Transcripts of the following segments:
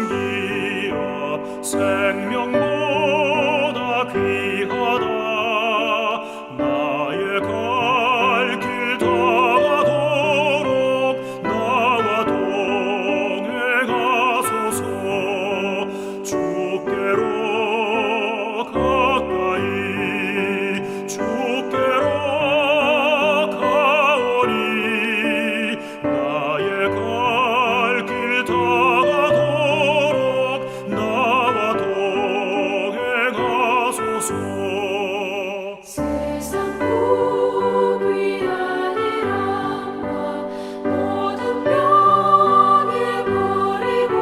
섬기어 생명보다 귀하다. 나의 갈 길 다가도록 나와 동행하소서. 주께로 가까이 주께로 가오니 나의 갈 길 다가도록 나와 동행하소서. 세상 복이 아니란과 모든 병에 버리고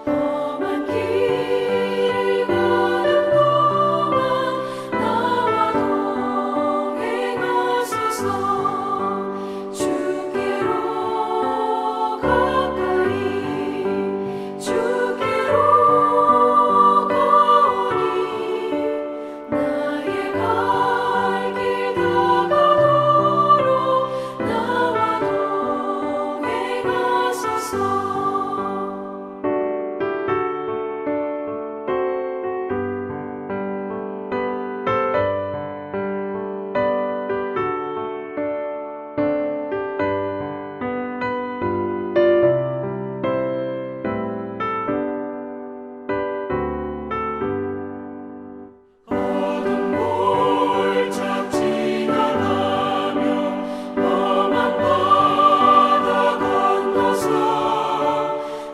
험한 길을 가는 동안 나와 동행하소서. 주께로 가까이 주께로 가오니 나의 갈 길 다가도록 나와 동행하소서. 어둠 골짝 지나가며 험한 바다 건너서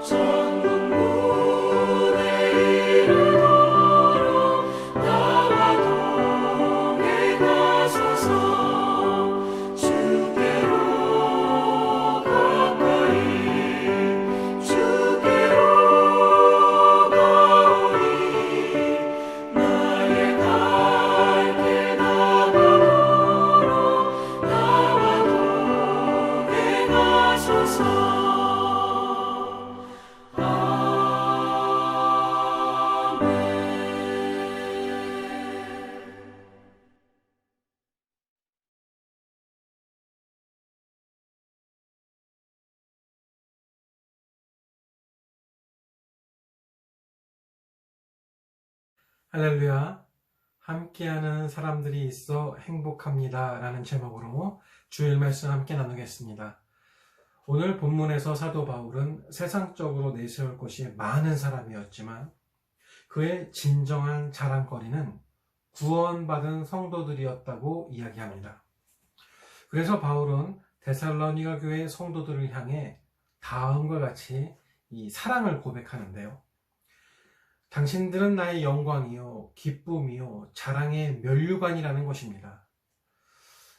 천국문에 이르도록 나와 동행하소서. 주께로 가까이 주께로 가오니 나의 갈 길 다가도록 나와 동행하소서. 아멘. 할렐루야. 함께하는 사람들이 있어 행복합니다 라는 제목으로 주일 말씀 함께 나누겠습니다. 오늘 본문에서 사도 바울은 세상적으로 내세울 것이 많은 사람이었지만 그의 진정한 자랑거리는 구원받은 성도들이었다고 이야기합니다. 그래서 바울은 데살로니가 교회 성도들을 향해 다음과 같이 이 사랑을 고백하는데요. 당신들은 나의 영광이요, 기쁨이요, 자랑의 면류관이라는 것입니다.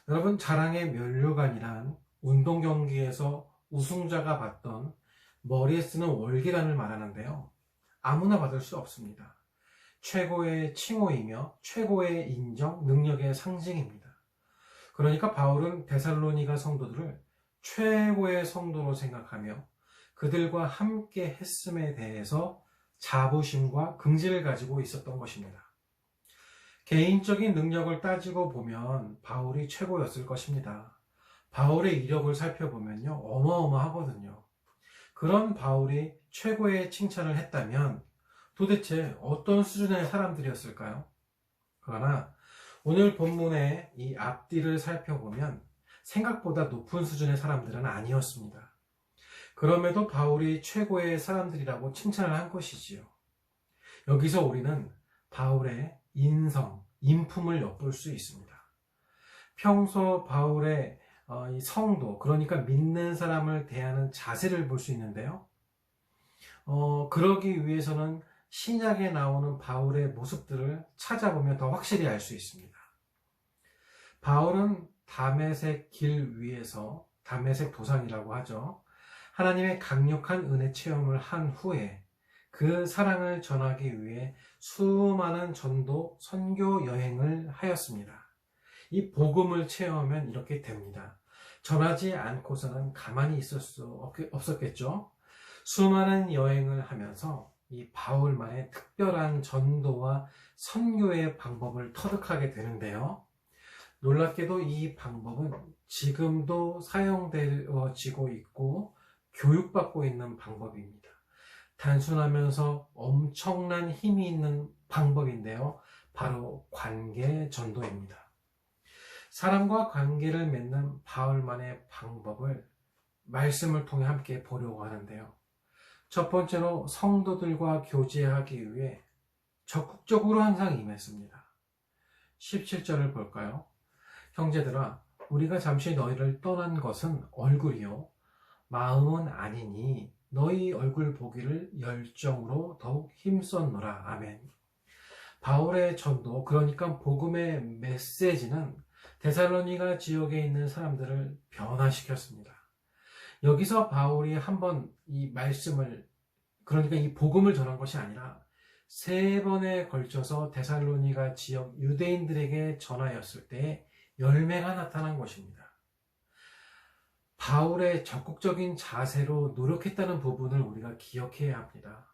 여러분, 자랑의 면류관이란 운동 경기에서 우승자가 받던 머리에 쓰는 월계관을 말하는데요. 아무나 받을 수 없습니다. 최고의 칭호이며 최고의 인정, 능력의 상징입니다. 그러니까 바울은 데살로니가 성도들을 최고의 성도로 생각하며 그들과 함께 했음에 대해서 자부심과 긍지를 가지고 있었던 것입니다. 개인적인 능력을 따지고 보면 바울이 최고였을 것입니다. 바울의 이력을 살펴보면요, 어마어마하거든요. 그런 바울이 최고의 칭찬을 했다면 도대체 어떤 수준의 사람들이었을까요? 그러나 오늘 본문의 이 앞뒤를 살펴보면 생각보다 높은 수준의 사람들은 아니었습니다. 그럼에도 바울이 최고의 사람들이라고 칭찬을 한 것이지요. 여기서 우리는 바울의 인성, 인품을 엿볼 수 있습니다. 평소 바울의 이 성도, 그러니까 믿는 사람을 대하는 자세를 볼 수 있는데요. 그러기 위해서는 신약에 나오는 바울의 모습들을 찾아보면 더 확실히 알 수 있습니다. 바울은 다메섹 길 위에서, 다메섹 도상이라고 하죠. 하나님의 강력한 은혜 체험을 한 후에 그 사랑을 전하기 위해 수많은 전도, 선교 여행을 하였습니다. 이 복음을 체험하면 이렇게 됩니다. 전하지 않고서는 가만히 있을 수 없었겠죠. 수많은 여행을 하면서 이 바울만의 특별한 전도와 선교의 방법을 터득하게 되는데요. 놀랍게도 이 방법은 지금도 사용되어지고 있고 교육받고 있는 방법입니다. 단순하면서 엄청난 힘이 있는 방법인데요. 바로 관계 전도입니다. 사람과 관계를 맺는 바울만의 방법을 말씀을 통해 함께 보려고 하는데요. 첫 번째로 성도들과 교제하기 위해 적극적으로 항상 임했습니다. 17절을 볼까요? 형제들아, 우리가 잠시 너희를 떠난 것은 얼굴이요 마음은 아니니 너희 얼굴 보기를 열정으로 더욱 힘썼노라. 아멘. 바울의 전도, 그러니까 복음의 메시지는 데살로니가 지역에 있는 사람들을 변화시켰습니다. 여기서 바울이 한번 이 말씀을, 그러니까 이 복음을 전한 것이 아니라 3번에 걸쳐서 데살로니가 지역 유대인들에게 전하였을 때 열매가 나타난 것입니다. 바울의 적극적인 자세로 노력했다는 부분을 우리가 기억해야 합니다.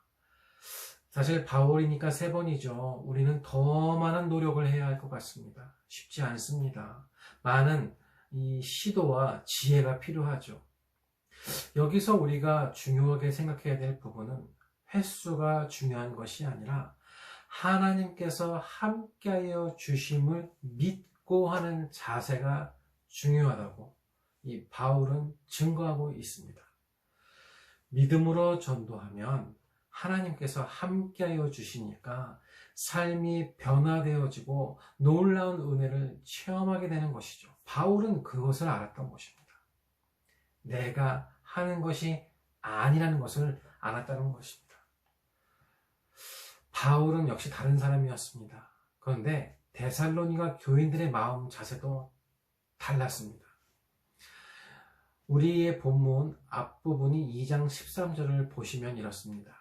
사실 바울이니까 3번이죠. 우리는 더 많은 노력을 해야 할 것 같습니다. 쉽지 않습니다. 많은 이 시도와 지혜가 필요하죠. 여기서 우리가 중요하게 생각해야 될 부분은 횟수가 중요한 것이 아니라 하나님께서 함께하여 주심을 믿고 하는 자세가 중요하다고 이 바울은 증거하고 있습니다. 믿음으로 전도하면 하나님께서 함께하여 주시니까 삶이 변화되어지고 놀라운 은혜를 체험하게 되는 것이죠. 바울은 그것을 알았던 것입니다. 내가 하는 것이 아니라는 것을 알았다는 것입니다. 바울은 역시 다른 사람이었습니다. 그런데 데살로니가 교인들의 마음 자세도 달랐습니다. 우리의 본문 앞부분이 2장 13절을 보시면 이렇습니다.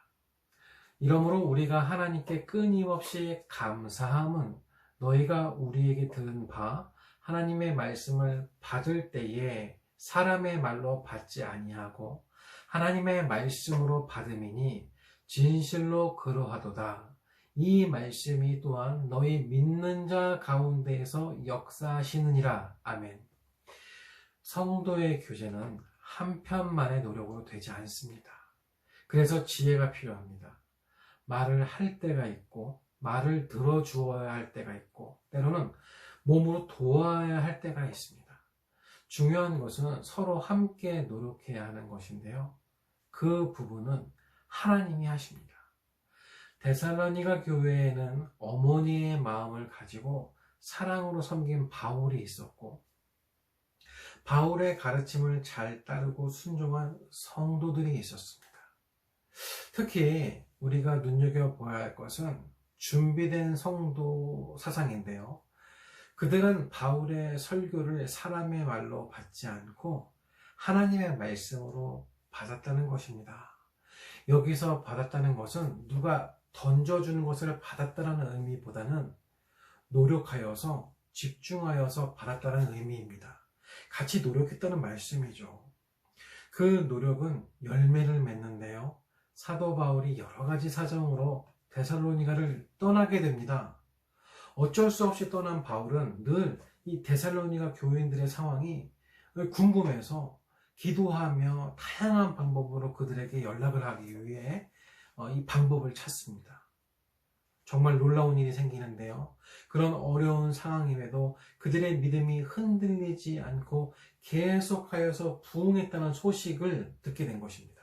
이러므로 우리가 하나님께 끊임없이 감사함은 너희가 우리에게 들은 바 하나님의 말씀을 받을 때에 사람의 말로 받지 아니하고 하나님의 말씀으로 받음이니 진실로 그러하도다. 이 말씀이 또한 너희 믿는 자 가운데에서 역사하시느니라. 아멘. 성도의 교제는 한편만의 노력으로 되지 않습니다. 그래서 지혜가 필요합니다. 말을 할 때가 있고 말을 들어주어야 할 때가 있고 때로는 몸으로 도와야 할 때가 있습니다. 중요한 것은 서로 함께 노력해야 하는 것인데요. 그 부분은 하나님이 하십니다. 데살로니가 교회에는 어머니의 마음을 가지고 사랑으로 섬긴 바울이 있었고 바울의 가르침을 잘 따르고 순종한 성도들이 있었습니다. 특히 우리가 눈여겨보아야 할 것은 준비된 성도 사상인데요. 그들은 바울의 설교를 사람의 말로 받지 않고 하나님의 말씀으로 받았다는 것입니다. 여기서 받았다는 것은 누가 던져주는 것을 받았다는 의미보다는 노력하여서 집중하여서 받았다는 의미입니다. 같이 노력했다는 말씀이죠. 그 노력은 열매를 맺는데요. 사도 바울이 여러 가지 사정으로 데살로니가를 떠나게 됩니다. 어쩔 수 없이 떠난 바울은 늘 이 데살로니가 교인들의 상황이 궁금해서 기도하며 다양한 방법으로 그들에게 연락을 하기 위해 이 방법을 찾습니다. 정말 놀라운 일이 생기는데요. 그런 어려운 상황임에도 그들의 믿음이 흔들리지 않고 계속하여서 부흥했다는 소식을 듣게 된 것입니다.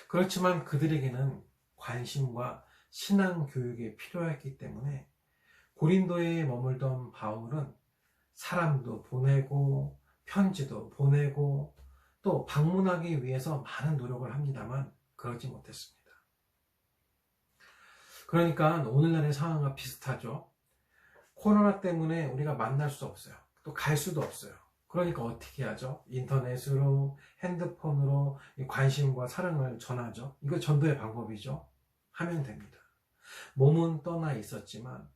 그렇지만 그들에게는 관심과 신앙 교육이 필요했기 때문에 고린도에 머물던 바울은 사람도 보내고 편지도 보내고 또 방문하기 위해서 많은 노력을 합니다만 그러지 못했습니다. 그러니까 오늘날의 상황과 비슷하죠. 코로나 때문에 우리가 만날 수 없어요. 또 갈 수도 없어요. 그러니까 어떻게 하죠? 인터넷으로, 핸드폰으로 관심과 사랑을 전하죠. 이거 전도의 방법이죠. 하면 됩니다. 몸은 떠나 있었지만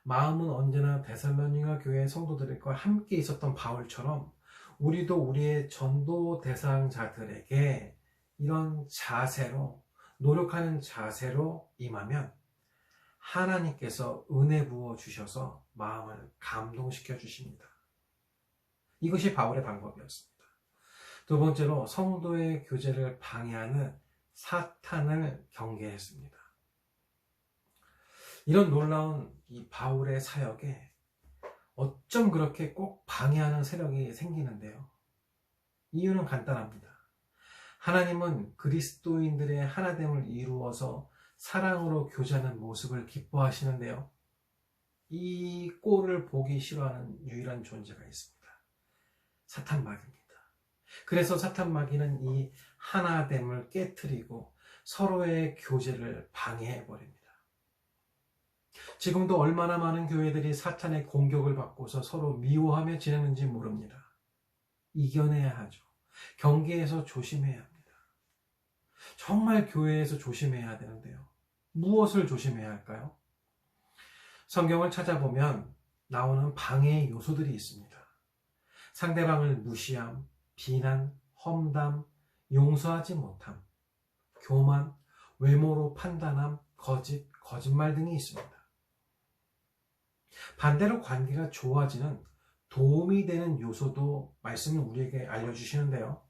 마음은 언제나 데살로니가 교회 성도들과 함께 있었던 바울처럼 우리도 우리의 전도 대상자들에게 이런 자세로, 노력하는 자세로 임하면 하나님께서 은혜 부어 주셔서 마음을 감동시켜 주십니다. 이것이 바울의 방법이었습니다. 두 번째로 성도의 교제를 방해하는 사탄을 경계했습니다. 이런 놀라운 이 바울의 사역에 어쩜 그렇게 꼭 방해하는 세력이 생기는데요. 이유는 간단합니다. 하나님은 그리스도인들의 하나됨을 이루어서 사랑으로 교제하는 모습을 기뻐하시는데요. 이 꼴을 보기 싫어하는 유일한 존재가 있습니다. 사탄 마귀입니다. 그래서 사탄 마귀는 이 하나됨을 깨트리고 서로의 교제를 방해해버립니다. 지금도 얼마나 많은 교회들이 사탄의 공격을 받고서 서로 미워하며 지내는지 모릅니다. 이겨내야 하죠. 경계에서 조심해야 합니다. 정말 교회에서 조심해야 되는데요. 무엇을 조심해야 할까요? 성경을 찾아보면 나오는 방해의 요소들이 있습니다. 상대방을 무시함, 비난, 험담, 용서하지 못함, 교만, 외모로 판단함, 거짓, 거짓말 등이 있습니다. 반대로 관계가 좋아지는 도움이 되는 요소도 말씀은 우리에게 알려주시는데요.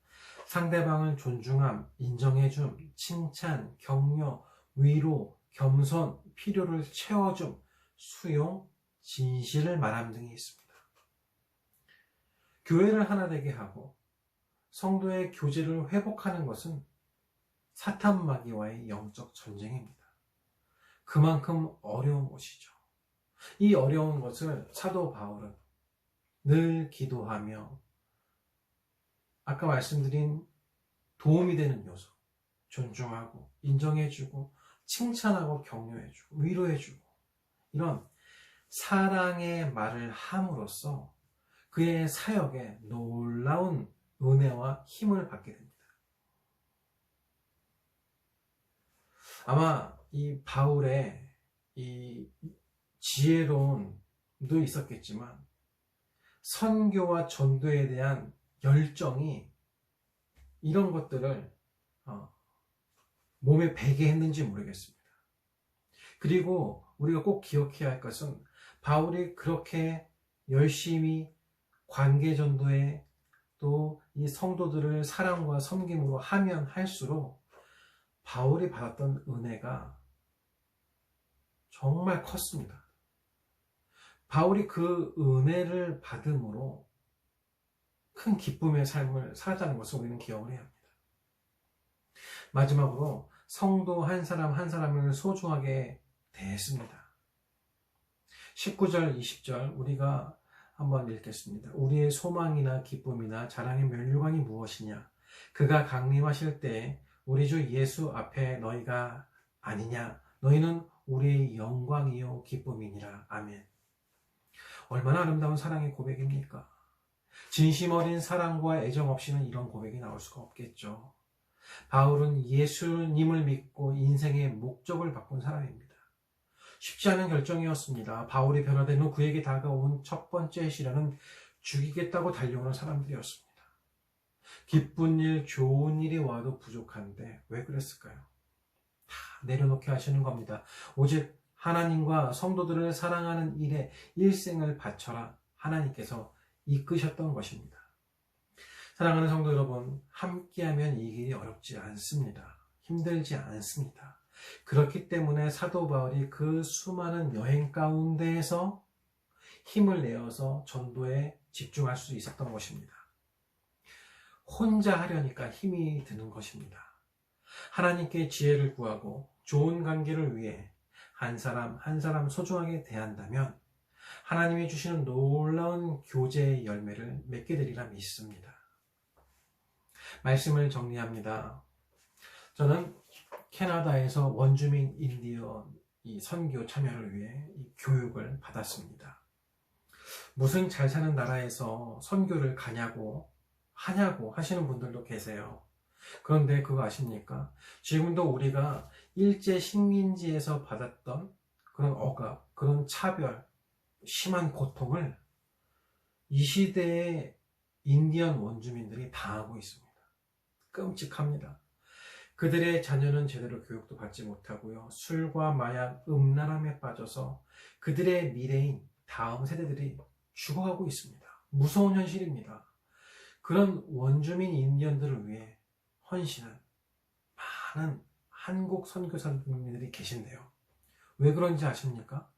상대방을 존중함, 인정해줌, 칭찬, 격려, 위로, 겸손, 필요를 채워줌, 수용, 진실을 말함 등이 있습니다. 교회를 하나 되게 하고 성도의 교제를 회복하는 것은 사탄 마귀와의 영적 전쟁입니다. 그만큼 어려운 것이죠. 이 어려운 것을 사도 바울은 늘 기도하며 아까 말씀드린 도움이 되는 요소, 존중하고 인정해주고 칭찬하고 격려해주고 위로해주고 이런 사랑의 말을 함으로써 그의 사역에 놀라운 은혜와 힘을 받게 됩니다. 아마 이 바울의 이 지혜로움도 있었겠지만 선교와 전도에 대한 열정이 이런 것들을 몸에 배게 했는지 모르겠습니다. 그리고 우리가 꼭 기억해야 할 것은 바울이 그렇게 열심히 관계 전도에 또 이 성도들을 사랑과 섬김으로 하면 할수록 바울이 받았던 은혜가 정말 컸습니다. 바울이 그 은혜를 받음으로 큰 기쁨의 삶을 살았다는 것을 우리는 기억을 해야 합니다. 마지막으로 성도 한 사람 한 사람을 소중하게 대했습니다. 19절, 20절 우리가 한번 읽겠습니다. 우리의 소망이나 기쁨이나 자랑의 면류관이 무엇이냐? 그가 강림하실 때 우리 주 예수 앞에 너희가 아니냐? 너희는 우리의 영광이요 기쁨이니라. 아멘. 얼마나 아름다운 사랑의 고백입니까? 진심 어린 사랑과 애정 없이는 이런 고백이 나올 수가 없겠죠. 바울은 예수님을 믿고 인생의 목적을 바꾼 사람입니다. 쉽지 않은 결정이었습니다. 바울이 변화된 후 그에게 다가온 첫 번째 시련은 죽이겠다고 달려오는 사람들이었습니다. 기쁜 일, 좋은 일이 와도 부족한데 왜 그랬을까요? 다 내려놓게 하시는 겁니다. 오직 하나님과 성도들을 사랑하는 일에 일생을 바쳐라 하나님께서 이끄셨던 것입니다. 사랑하는 성도 여러분, 함께하면 이 길이 어렵지 않습니다. 힘들지 않습니다. 그렇기 때문에 사도 바울이 그 수많은 여행 가운데에서 힘을 내어서 전도에 집중할 수 있었던 것입니다. 혼자 하려니까 힘이 드는 것입니다. 하나님께 지혜를 구하고 좋은 관계를 위해 한 사람 한 사람 소중하게 대한다면 하나님이 주시는 놀라운 교제의 열매를 맺게 되리라 믿습니다. 말씀을 정리합니다. 저는 캐나다에서 원주민 인디언 이 선교 참여를 위해 이 교육을 받았습니다. 무슨 잘 사는 나라에서 선교를 하냐고 하시는 분들도 계세요. 그런데 그거 아십니까? 지금도 우리가 일제 식민지에서 받았던 그런 억압, 그런 차별, 심한 고통을 이 시대의 인디언 원주민들이 당하고 있습니다. 끔찍합니다. 그들의 자녀는 제대로 교육도 받지 못하고요. 술과 마약, 음란함에 빠져서 그들의 미래인 다음 세대들이 죽어가고 있습니다. 무서운 현실입니다. 그런 원주민 인디언들을 위해 헌신한 많은 한국 선교사님들이 계신데요. 왜 그런지 아십니까?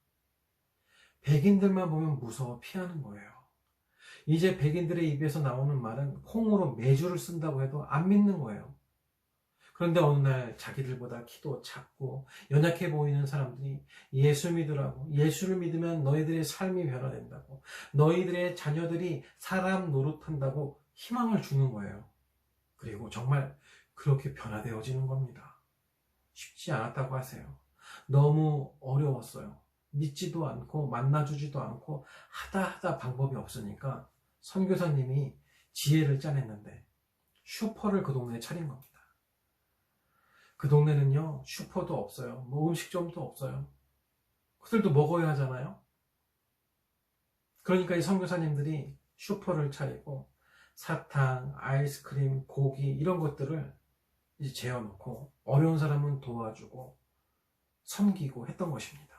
백인들만 보면 무서워 피하는 거예요. 이제 백인들의 입에서 나오는 말은 콩으로 메주를 쓴다고 해도 안 믿는 거예요. 그런데 어느 날 자기들보다 키도 작고 연약해 보이는 사람들이 예수 믿으라고, 예수를 믿으면 너희들의 삶이 변화된다고, 너희들의 자녀들이 사람 노릇한다고 희망을 주는 거예요. 그리고 정말 그렇게 변화되어지는 겁니다. 쉽지 않았다고 하세요. 너무 어려웠어요. 믿지도 않고 만나주지도 않고 하다 방법이 없으니까 선교사님이 지혜를 짜냈는데 슈퍼를 그 동네에 차린 겁니다. 그 동네는요, 슈퍼도 없어요. 뭐 음식점도 없어요. 그들도 먹어야 하잖아요. 그러니까 이 선교사님들이 슈퍼를 차리고 사탕, 아이스크림, 고기 이런 것들을 이제 재워놓고 어려운 사람은 도와주고 섬기고 했던 것입니다.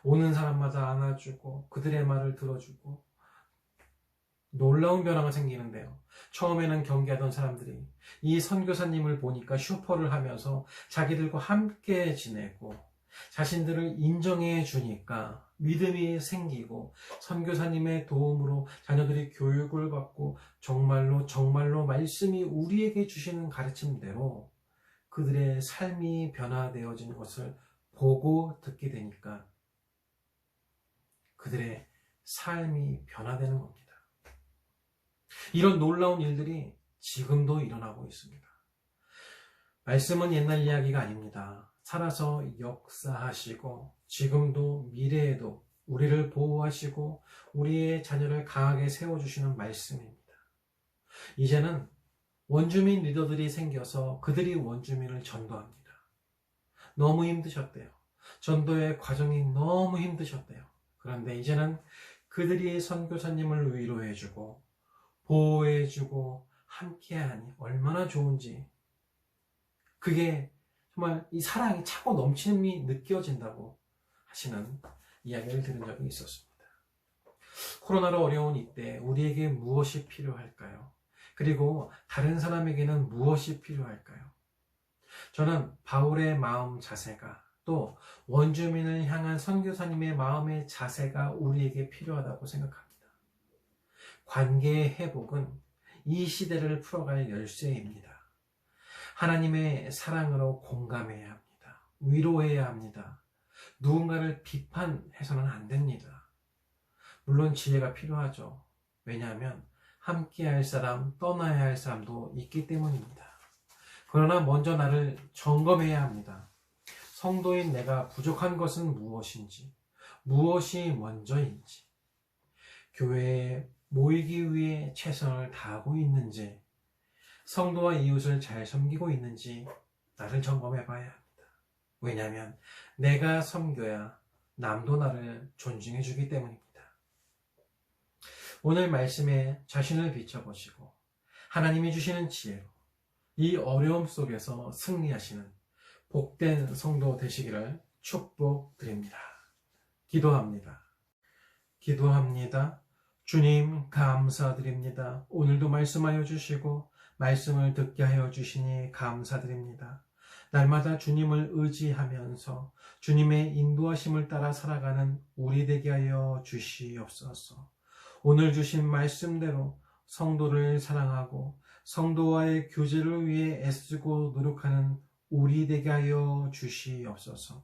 오는 사람마다 안아주고 그들의 말을 들어주고 놀라운 변화가 생기는데요. 처음에는 경계하던 사람들이 이 선교사님을 보니까 슈퍼를 하면서 자기들과 함께 지내고 자신들을 인정해 주니까 믿음이 생기고 선교사님의 도움으로 자녀들이 교육을 받고 정말로 말씀이 우리에게 주시는 가르침대로 그들의 삶이 변화되어지는 것을 보고 듣게 되니까 그들의 삶이 변화되는 겁니다. 이런 놀라운 일들이 지금도 일어나고 있습니다. 말씀은 옛날 이야기가 아닙니다. 살아서 역사하시고 지금도 미래에도 우리를 보호하시고 우리의 자녀를 강하게 세워주시는 말씀입니다. 이제는 원주민 리더들이 생겨서 그들이 원주민을 전도합니다. 너무 힘드셨대요. 전도의 과정이 너무 힘드셨대요. 그런데 이제는 그들이 선교사님을 위로해주고 보호해주고 함께하니 얼마나 좋은지, 그게 정말 이 사랑이 차고 넘침이 느껴진다고 하시는 이야기를 들은 적이 있었습니다. 코로나로 어려운 이때 우리에게 무엇이 필요할까요? 그리고 다른 사람에게는 무엇이 필요할까요? 저는 바울의 마음 자세가 또 원주민을 향한 선교사님의 마음의 자세가 우리에게 필요하다고 생각합니다. 관계의 회복은 이 시대를 풀어갈 열쇠입니다. 하나님의 사랑으로 공감해야 합니다. 위로해야 합니다. 누군가를 비판해서는 안 됩니다. 물론 지혜가 필요하죠. 왜냐하면 함께 할 사람, 떠나야 할 사람도 있기 때문입니다. 그러나 먼저 나를 점검해야 합니다. 성도인 내가 부족한 것은 무엇인지, 무엇이 먼저인지, 교회에 모이기 위해 최선을 다하고 있는지, 성도와 이웃을 잘 섬기고 있는지 나를 점검해 봐야 합니다. 왜냐하면 내가 섬겨야 남도 나를 존중해 주기 때문입니다. 오늘 말씀에 자신을 비춰보시고 하나님이 주시는 지혜로 이 어려움 속에서 승리하시는 복된 성도 되시기를 축복드립니다. 기도합니다. 주님 감사드립니다. 오늘도 말씀하여 주시고 말씀을 듣게 하여 주시니 감사드립니다. 날마다 주님을 의지하면서 주님의 인도하심을 따라 살아가는 우리 되게 하여 주시옵소서. 오늘 주신 말씀대로 성도를 사랑하고 성도와의 교제를 위해 애쓰고 노력하는 우리 되게 하여 주시옵소서.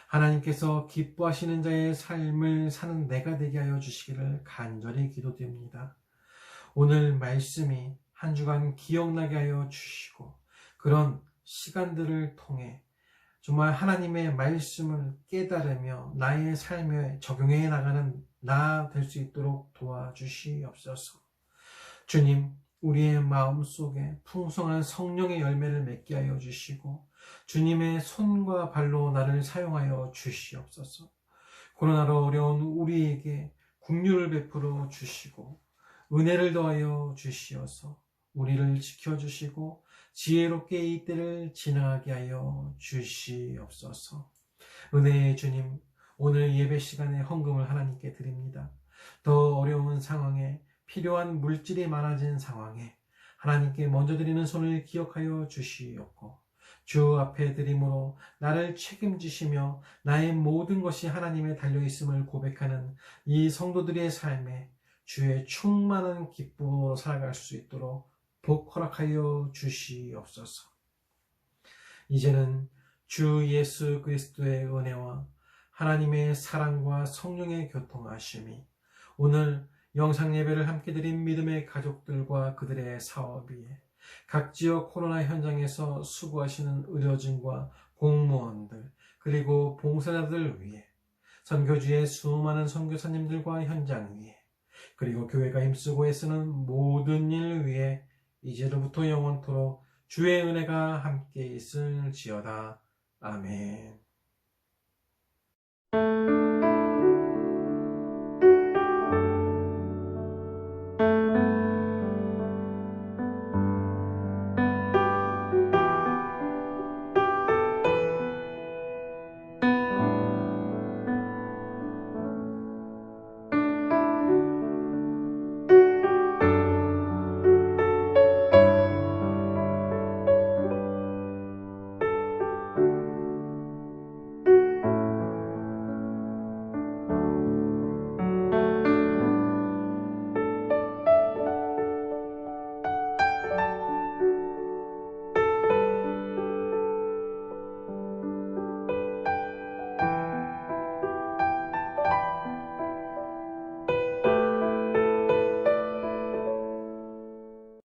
하나님께서 기뻐하시는 자의 삶을 사는 내가 되게 하여 주시기를 간절히 기도드립니다. 오늘 말씀이 한 주간 기억나게 하여 주시고 그런 시간들을 통해 정말 하나님의 말씀을 깨달으며 나의 삶에 적용해 나가는 나 될 수 있도록 도와주시옵소서. 주님, 우리의 마음속에 풍성한 성령의 열매를 맺게 하여 주시고 주님의 손과 발로 나를 사용하여 주시옵소서. 코로나로 어려운 우리에게 긍휼을 베풀어 주시고 은혜를 더하여 주시어서 우리를 지켜주시고 지혜롭게 이 때를 지나가게 하여 주시옵소서. 은혜의 주님, 오늘 예배 시간에 헌금을 하나님께 드립니다. 더 어려운 상황에 필요한 물질이 많아진 상황에 하나님께 먼저 드리는 손을 기억하여 주시옵고 주 앞에 드림으로 나를 책임지시며 나의 모든 것이 하나님에 달려있음을 고백하는 이 성도들의 삶에 주의 충만한 기쁨으로 살아갈 수 있도록 복 허락하여 주시옵소서. 이제는 주 예수 그리스도의 은혜와 하나님의 사랑과 성령의 교통하심이 오늘 영상 예배를 함께 드린 믿음의 가족들과 그들의 사업 위에 각 지역 코로나 현장에서 수고하시는 의료진과 공무원들 그리고 봉사자들 위에 선교주의 수많은 선교사님들과 현장 위에 그리고 교회가 힘쓰고 애쓰는 모든 일 위에 이제로부터 영원토록 주의 은혜가 함께 있을지어다. 아멘.